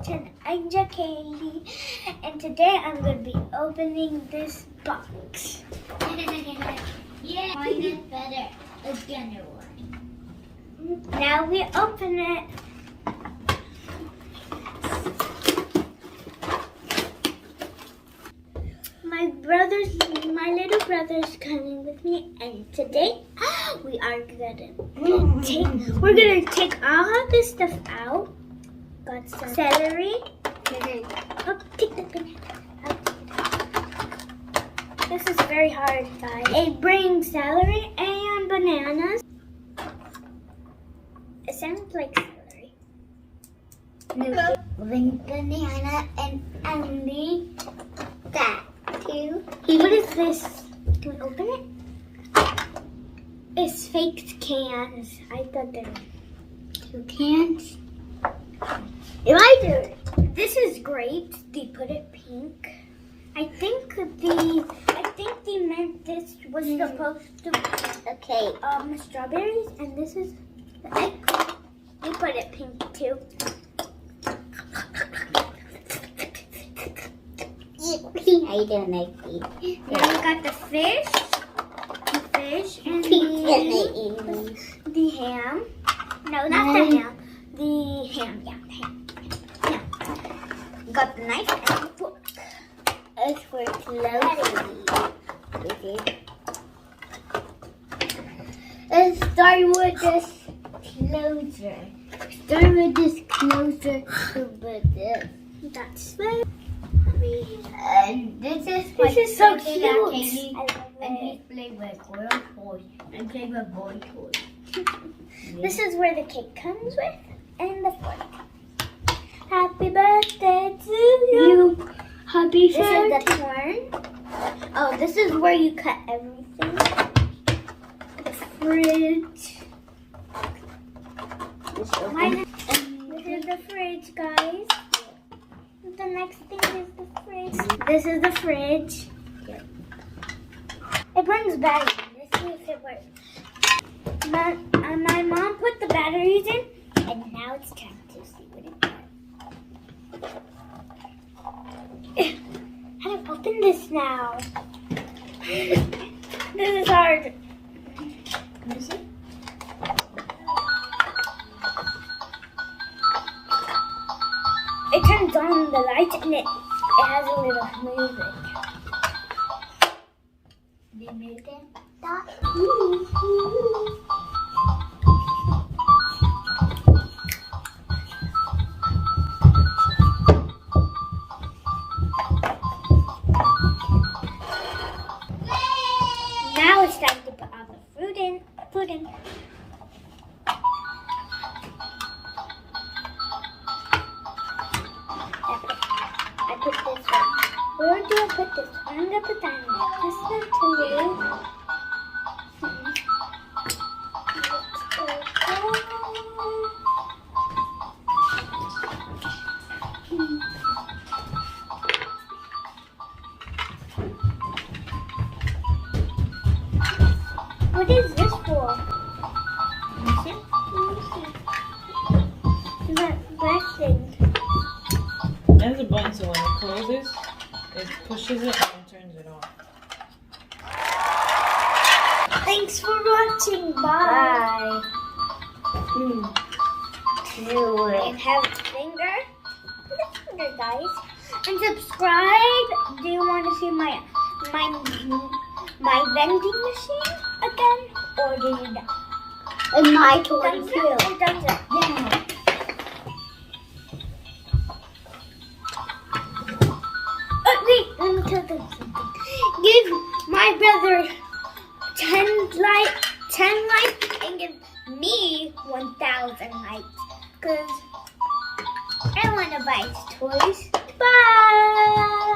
and I'm Katie, and today I'm going to be opening this box. Yeah, mine is better. It's gonna work. Now we open it. My little brother's coming with me, and today we're gonna take all this stuff out. Got some celery. Oh, take the banana out. This is very hard, guys. It brings celery and bananas. It sounds like celery. Bring banana and only that too. What is this? Can we open it? It's fake cans. I thought they were 2 cans. If I do it. This is grapes. They put it pink. I think they meant this was supposed to be strawberries, and this is the egg. They put it pink too. I don't like these. Then we got the fish and the ham. No, not the ham. The ham, ham. Got the knife and the fork. It's for closing. Let's start with this closer. Start with this closer with this. That's very. And this is so something cute. that Katie I love and it. he played with girl toys and played with boy toys. This is where the cake comes with, and the fork. Happy birthday to you. Happy This is the corn. Oh, this is where you cut everything. The fridge. This is the fridge, guys. The next thing is the fridge. This is the fridge. It brings batteries. Let's see if it works. My mom put the batteries in, and now it's time to see what it does. How to open this now? This is hard. Let me see. It turns on the light and it has a little music. The music. Now it's time to put all the fruit in. I put this one. Where do I put this? I'm gonna put that in there. This one too. What is this for? That black thing. There's a button, so when it closes, it pushes it and turns it off. Thanks for watching. Bye. And have a finger. Put a finger, guys. And subscribe. Do you want to see my vending machine again? Or do you not? And my toy Thumbs too. up or thumbs up? Yeah. Oh, wait, let me tell them something. Give my brother 10 likes and give me 1,000 likes. Because I want to buy toys. Bye!